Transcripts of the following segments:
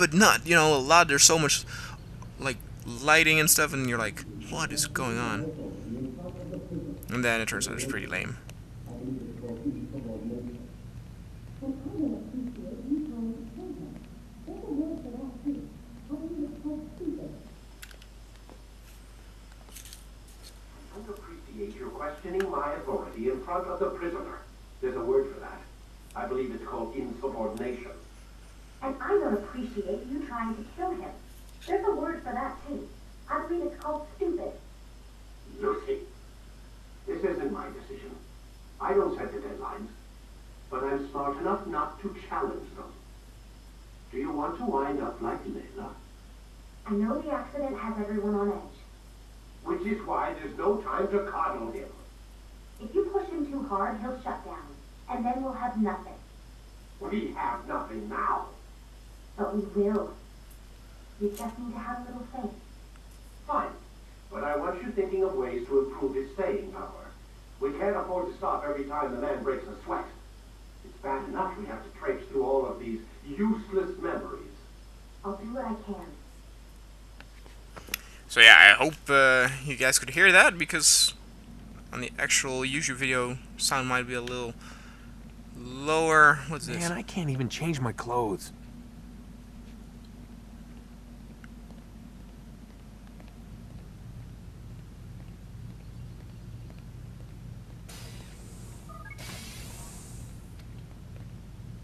but not, you know, a lot. There's so much, like, lighting and stuff, and you're like, what is going on? And then it turns out it's pretty lame. You're questioning my authority in front of the prisoner. There's a word for that. I believe it's called insubordination. And I don't appreciate you trying to kill him. There's a word for that, too. I believe it's called stupid. Lucy, this isn't my decision. I don't set the deadlines. But I'm smart enough not to challenge them. Do you want to wind up like Layla? I know the accident has everyone on edge. Which is why there's no time to coddle him. If you push him too hard, he'll shut down. And then we'll have nothing. We have nothing now. But we will. You just need to have a little faith. Fine. But I want you thinking of ways to improve his staying power. We can't afford to stop every time the man breaks a sweat. It's bad enough we have to traipse through all of these useless memories. I'll do what I can. So yeah, I hope you guys could hear that, because on the actual YouTube video, sound might be a little lower. What's this? Man, I can't even change my clothes.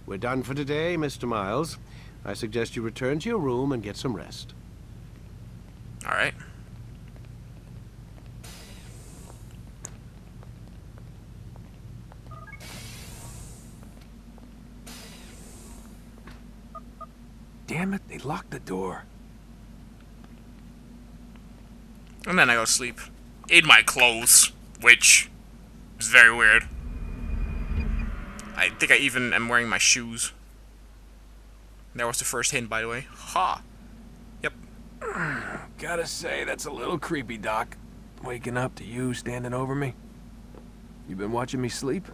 We're done for today, Mr. Miles. I suggest you return to your room and get some rest. Alright. Damn it, they locked the door. And then I go to sleep. In my clothes, which is very weird. I think I even am wearing my shoes. That was the first hint, by the way. Ha! Yep. Gotta say, that's a little creepy, Doc. Waking up to you standing over me. You been watching me sleep?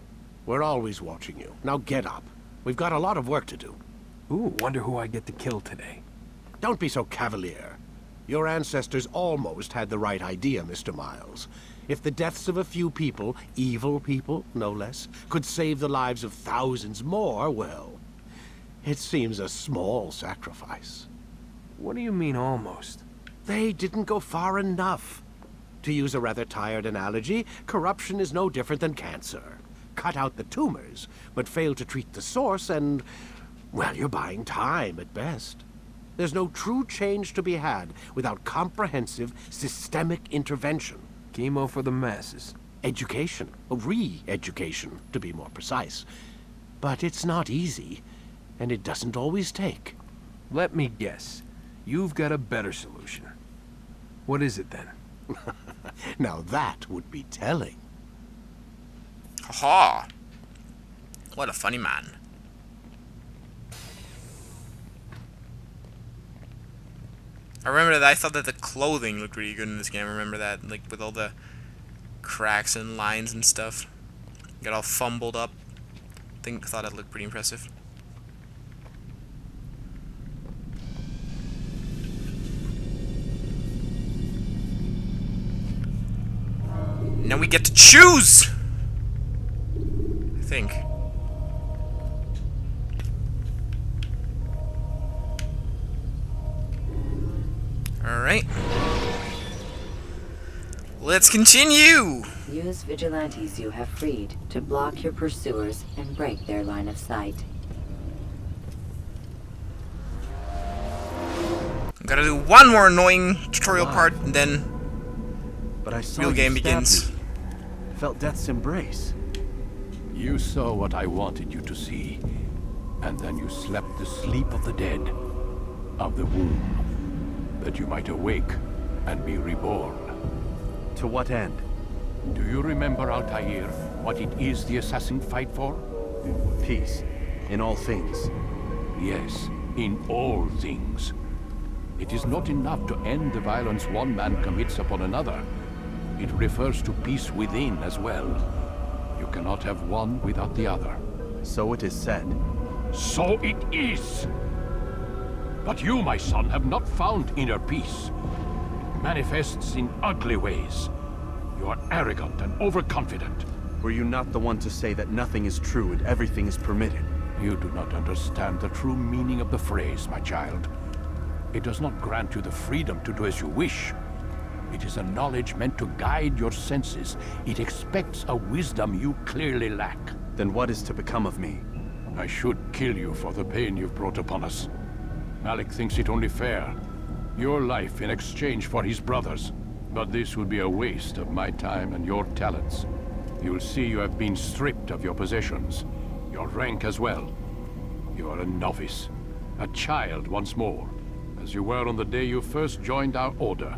We're always watching you. Now get up. We've got a lot of work to do. Ooh, wonder who I get to kill today. Don't be so cavalier. Your ancestors almost had the right idea, Mr. Miles. If the deaths of a few people, evil people, no less, could save the lives of thousands more, well, it seems a small sacrifice. What do you mean, almost? They didn't go far enough. To use a rather tired analogy, corruption is no different than cancer. Cut out the tumors, but fail to treat the source and, well, you're buying time at best. There's no true change to be had without comprehensive, systemic intervention. Chemo for the masses. Education, re-education, to be more precise. But it's not easy, and it doesn't always take. Let me guess. You've got a better solution. What is it then? Now that would be telling. Haha! What a funny man. I remember that I thought that the clothing looked really good in this game. I remember that, like, with all the cracks and lines and stuff. Got all fumbled up. Thought that looked pretty impressive. Now we get to choose! I think. Alright. Let's continue! Use vigilantes you have freed to block your pursuers and break their line of sight. Gotta do one more annoying tutorial part, and then But I saw real game begins. Felt death's embrace. You saw what I wanted you to see, and then you slept the sleep of the dead, of the womb, that you might awake and be reborn. To what end? Do you remember, Altair, what it is the assassins fight for? Peace. In all things. Yes, in all things. It is not enough to end the violence one man commits upon another. It refers to peace within as well. You cannot have one without the other. So it is said. So it is! But you, my son, have not found inner peace. It manifests in ugly ways. You are arrogant and overconfident. Were you not the one to say that nothing is true and everything is permitted? You do not understand the true meaning of the phrase, my child. It does not grant you the freedom to do as you wish. It is a knowledge meant to guide your senses. It expects a wisdom you clearly lack. Then what is to become of me? I should kill you for the pain you've brought upon us. Malik thinks it only fair. Your life in exchange for his brother's. But this would be a waste of my time and your talents. You'll see you have been stripped of your possessions. Your rank as well. You are a novice. A child once more. As you were on the day you first joined our order.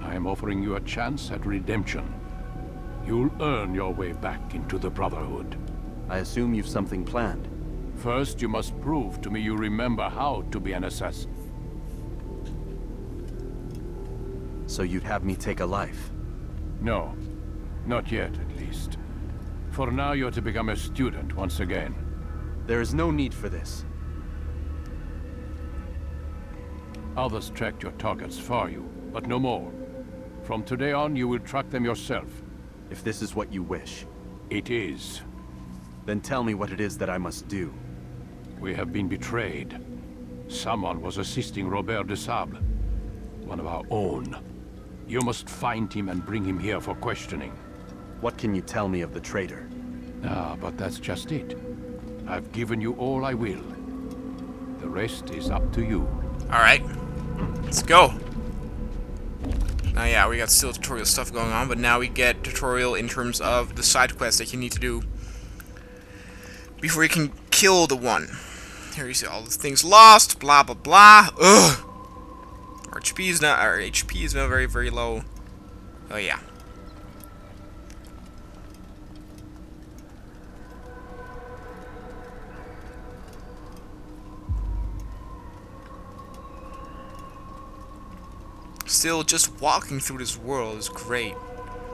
I am offering you a chance at redemption. You'll earn your way back into the Brotherhood. I assume you've something planned. First, you must prove to me you remember how to be an assassin. So you'd have me take a life? No. Not yet, at least. For now, you're to become a student once again. There is no need for this. Others tracked your targets for you, but no more. From today on, you will track them yourself. If this is what you wish. It is. Then tell me what it is that I must do. We have been betrayed. Someone was assisting Robert de Sable, one of our own. You must find him and bring him here for questioning. What can you tell me of the traitor? Ah, but that's just it. I've given you all I will. The rest is up to you. Alright. Let's go. Now, yeah, we got still tutorial stuff going on, but now we get tutorial in terms of the side quests that you need to do before you can kill the one. Here you see all the things lost, blah blah blah. Ugh. Our HP is now very, very low. Oh yeah. Still, just walking through this world is great.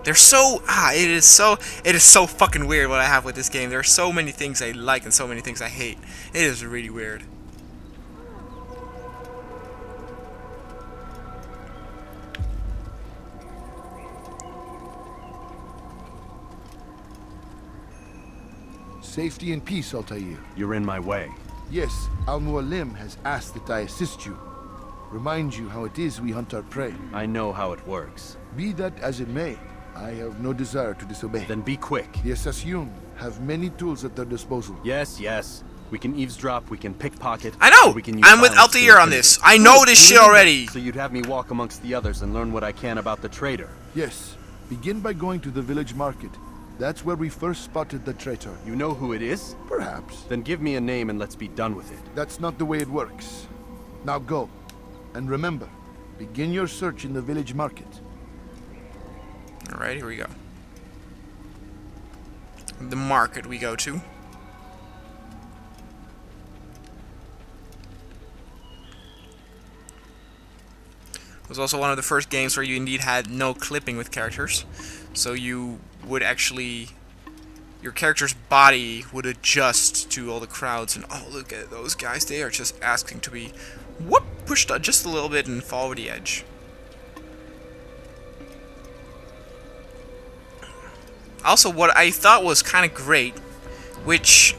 They're so it is so fucking weird what I have with this game. There are so many things I like and so many things I hate. It is really weird. Safety and peace, Altair. You're in my way. Yes, Al-Mualim has asked that I assist you. Remind you how it is we hunt our prey. I know how it works. Be that as it may, I have no desire to disobey. Then be quick. The Assassin have many tools at their disposal. Yes, yes. We can eavesdrop, we can pickpocket. I know! We can use I'm with violence to Altair on intimidate. this. I know this shit already. So you'd have me walk amongst the others and learn what I can about the traitor. Yes. Begin by going to the village market. That's where we first spotted the traitor. You know who it is? Perhaps. Then give me a name and let's be done with it. That's not the way it works. Now go. And remember, begin your search in the village market. Alright, here we go. The market we go to. It was also one of the first games where you indeed had no clipping with characters. So you would actually... your character's body would adjust to all the crowds. And oh, look at those guys. They are just asking to be pushed just a little bit and fall over the edge. Also, what I thought was kind of great, which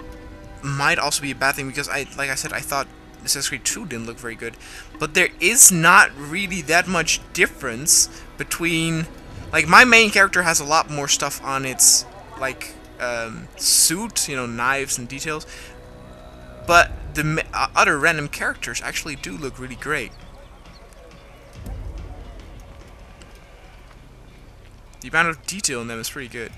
might also be a bad thing because like I said, I thought Assassin's Creed 2 didn't look very good, but there is not really that much difference between, like, my main character has a lot more stuff on its, like, suit, you know, knives and details, but the other random characters actually do look really great. The amount of detail in them is pretty good.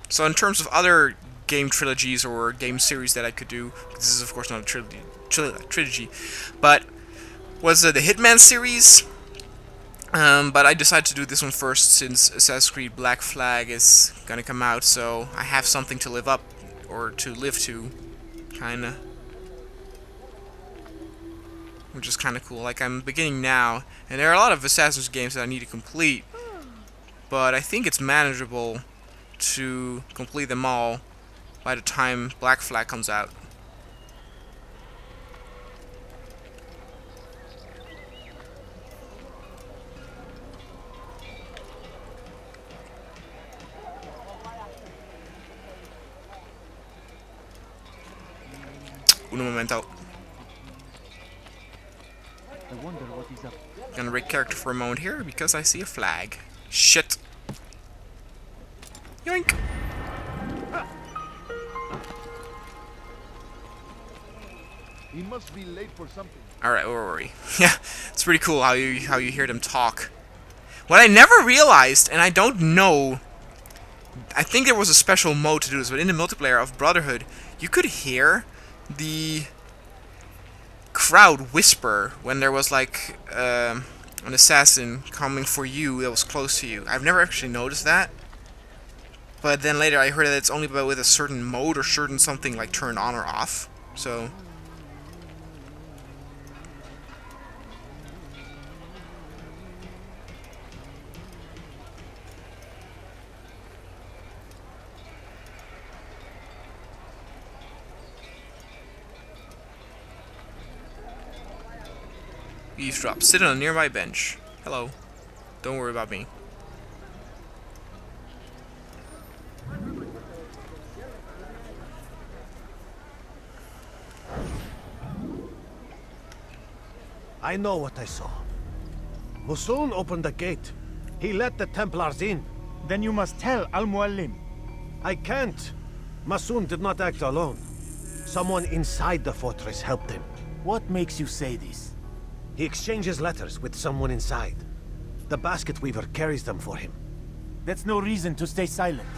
So in terms of other game trilogies or game series that I could do, this is of course not a trilogy, but was the Hitman series. But I decided to do this one first since Assassin's Creed Black Flag is gonna come out, so I have something to live up or to live to, kinda. Which is kinda cool. Like, I'm beginning now, and there are a lot of Assassin's games that I need to complete, but I think it's manageable to complete them all by the time Black Flag comes out. Un momento. I wonder what he's up. Gonna break character for a moment here because I see a flag. Shit. Yoink. He must be late for something. Alright, where were we? Yeah, it's pretty cool how you hear them talk. What I never realized, and I don't know, I think there was a special mode to do this, but in the multiplayer of Brotherhood, you could hear the crowd whisper when there was like an assassin coming for you that was close to you. I've never actually noticed that, but then later I heard that it's only with a certain mode or certain something like turned on or off. So eavesdrop. Sit on a nearby bench. Hello. Don't worry about me. I know what I saw. Musun opened the gate. He let the Templars in. Then you must tell Al-Muallim. I can't. Musun did not act alone. Someone inside the fortress helped him. What makes you say this? He exchanges letters with someone inside. The basket weaver carries them for him. That's no reason to stay silent.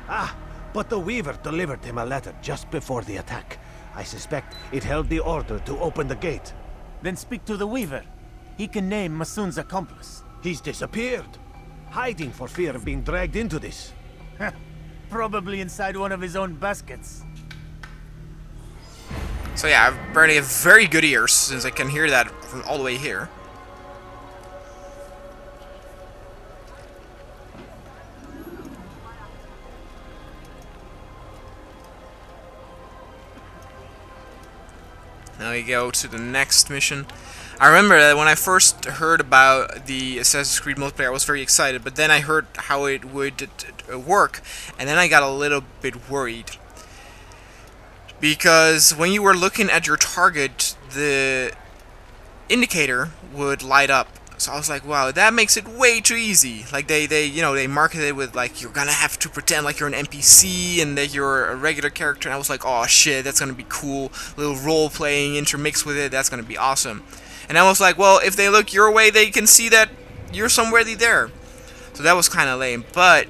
Ah, but the weaver delivered him a letter just before the attack. I suspect it held the order to open the gate. Then speak to the weaver. He can name Masun's accomplice. He's disappeared, hiding for fear of being dragged into this. Probably inside one of his own baskets. So yeah, I've apparently have very good ears since I can hear that from all the way here. Now we go to the next mission. I remember that when I first heard about the Assassin's Creed multiplayer, I was very excited, but then I heard how it would work, and then I got a little bit worried. Because when you were looking at your target, the indicator would light up. So I was like, wow, that makes it way too easy. Like they marketed it with like, you're gonna have to pretend like you're an NPC and that you're a regular character. And I was like, oh shit, that's gonna be cool. A little role playing intermixed with it, that's gonna be awesome. And I was like, well, if they look your way, they can see that you're somewhere there. So that was kind of lame, but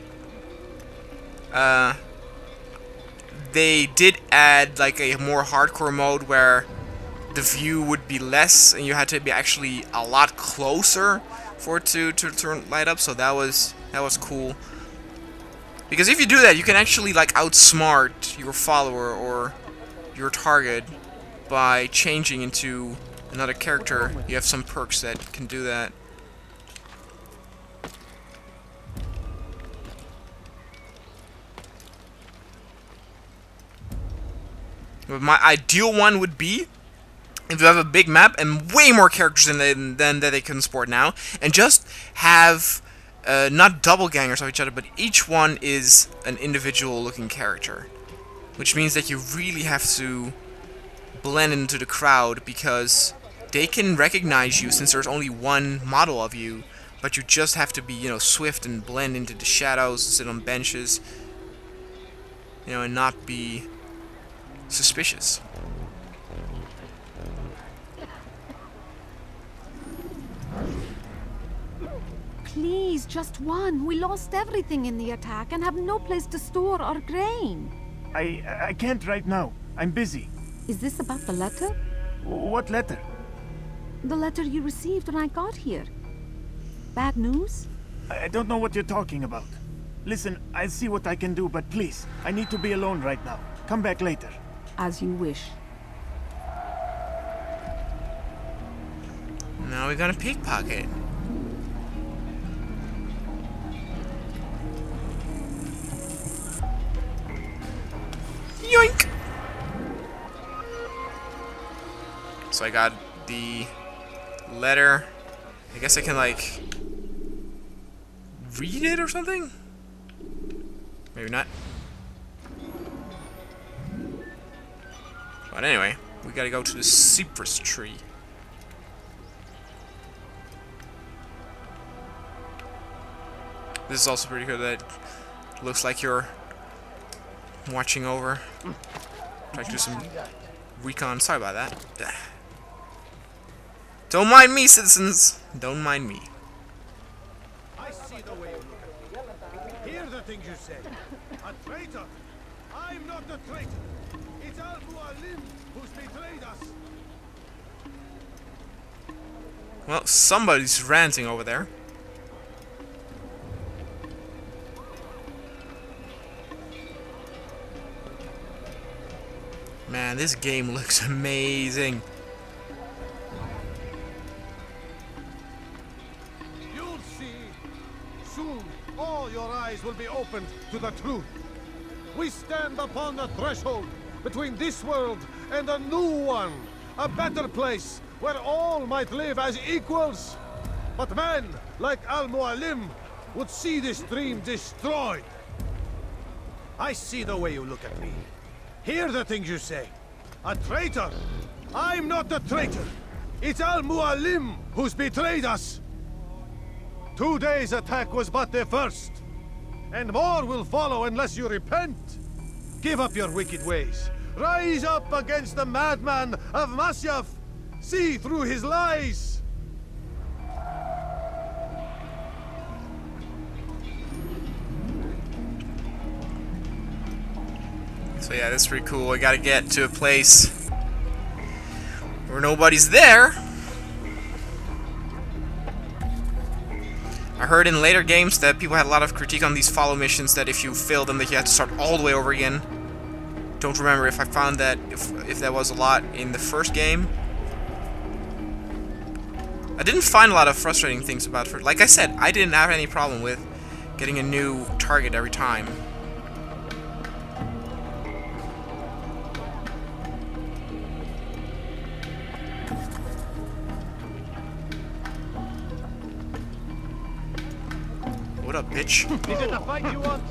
they did add like a more hardcore mode where the view would be less and you had to be actually a lot closer for it to turn light up. So that was cool, because if you do that, you can actually like outsmart your follower or your target by changing into another character. You have some perks that can do that. But my ideal one would be if you have a big map and way more characters than that they can support now, and just have not double gangers of each other, but each one is an individual looking character, which means that you really have to blend into the crowd because they can recognize you since there's only one model of you, but you just have to be, you know, swift and blend into the shadows, sit on benches, you know, and not be suspicious. Please, just one. We lost everything in the attack and have no place to store our grain. I can't right now. I'm busy. Is this about the letter? What letter? The letter you received when I got here. Bad news? I don't know what you're talking about. Listen, I'll see what I can do, but please, I need to be alone right now. Come back later. As you wish. Now we got a pickpocket. So I got the letter. I guess I can, like, read it or something? Maybe not. But anyway, we gotta go to the cypress tree. This is also pretty good. That looks like you're watching over. Try to do some recon. Sorry about that. Don't mind me, citizens. Don't mind me. I see the way you look at me. Hear the things you say. A traitor. I'm not a traitor. It's Al-Mualim who's betrayed us. Well, somebody's ranting over there. Man, this game looks amazing. You'll see. Soon, all your eyes will be opened to the truth. We stand upon the threshold between this world and a new one. A better place where all might live as equals. But men like Al-Mualim would see this dream destroyed. I see the way you look at me. Hear the things you say. A traitor? I'm not a traitor. It's Al-Mualim who's betrayed us. Today's attack was but the first. And more will follow unless you repent. Give up your wicked ways. Rise up against the madman of Masyaf. See through his lies. So yeah, that's pretty cool. I gotta get to a place where nobody's there. I heard in later games that people had a lot of critique on these follow missions, that if you failed them, that you had to start all the way over again. Don't remember if I found that, if that was a lot in the first game. I didn't find a lot of frustrating things about it. Like I said, I didn't have any problem with getting a new target every time. What up, bitch? Is it a fight you want?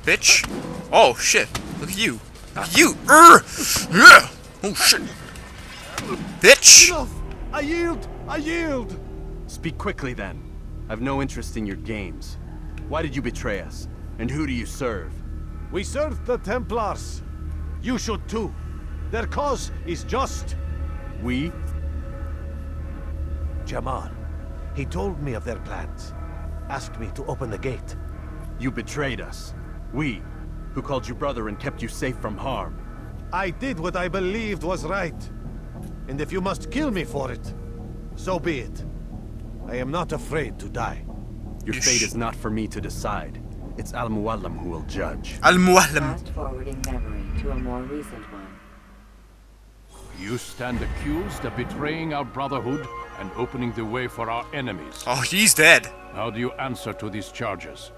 Bitch? Oh shit! Look at you! Look at you! Yeah! Oh shit! Bitch! Enough! I yield! I yield! Speak quickly then. I've no interest in your games. Why did you betray us? And who do you serve? We serve the Templars. You should too. Their cause is just. We? Jamal. He told me of their plans. Asked me to open the gate. You betrayed us. We, who called you brother and kept you safe from harm. I did what I believed was right. And if you must kill me for it, so be it. I am not afraid to die. Your fate is not for me to decide. It's Al-Mualim who will judge. Al-Mualim. Fast-forwarding memory to a more recent one. You stand accused of betraying our Brotherhood and opening the way for our enemies. Oh, he's dead. How do you answer to these charges?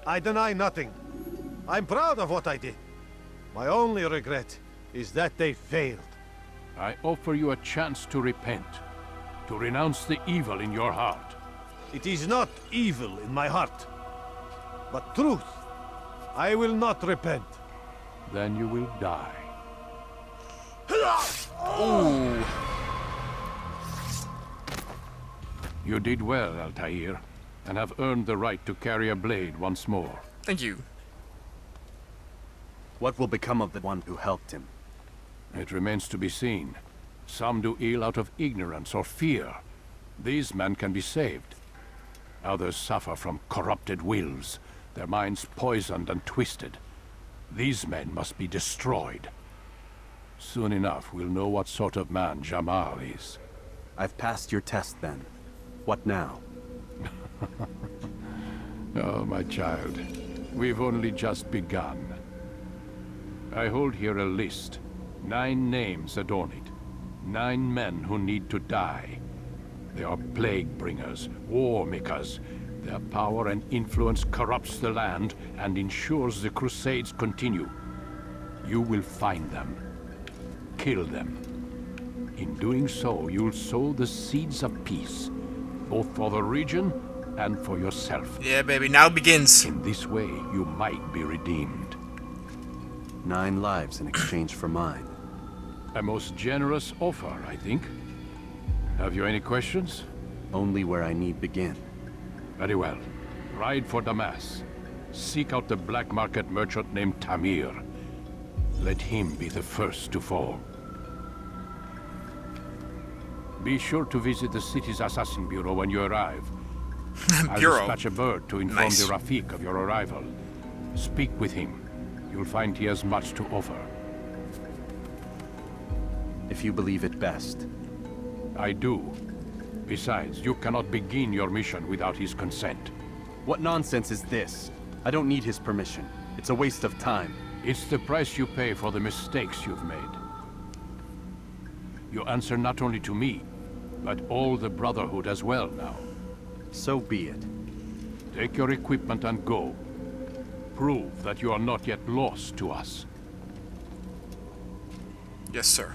I deny nothing. I'm proud of what I did. My only regret is that they failed. I offer you a chance to repent, to renounce the evil in your heart. It is not evil in my heart, but truth. I will not repent. Then you will die. Ooh. You did well, Altair, and have earned the right to carry a blade once more. Thank you. What will become of the one who helped him? It remains to be seen. Some do ill out of ignorance or fear. These men can be saved. Others suffer from corrupted wills, their minds poisoned and twisted. These men must be destroyed. Soon enough, we'll know what sort of man Jamal is. I've passed your test then. What now? Oh, my child. We've only just begun. I hold here a list. 9 names adorn it. 9 men who need to die. They are plague bringers, war makers. Their power and influence corrupts the land and ensures the Crusades continue. You will find them. Kill them. In doing so, you'll sow the seeds of peace, both for the region and for yourself. Yeah, baby, now begins. In this way, you might be redeemed. 9 lives in exchange for mine. A most generous offer, I think. Have you any questions? Only where I need begin. Very well. Ride for Damas. Seek out the black market merchant named Tamir. Let him be the first to fall. Be sure to visit the city's assassin bureau when you arrive. I'll dispatch a bird to inform the Rafik of your arrival. Speak with him. You'll find he has much to offer. If you believe it best. I do. Besides, you cannot begin your mission without his consent. What nonsense is this? I don't need his permission. It's a waste of time. It's the price you pay for the mistakes you've made. You answer not only to me, but all the Brotherhood as well now. So be it. Take your equipment and go. Prove that you are not yet lost to us. Yes, sir.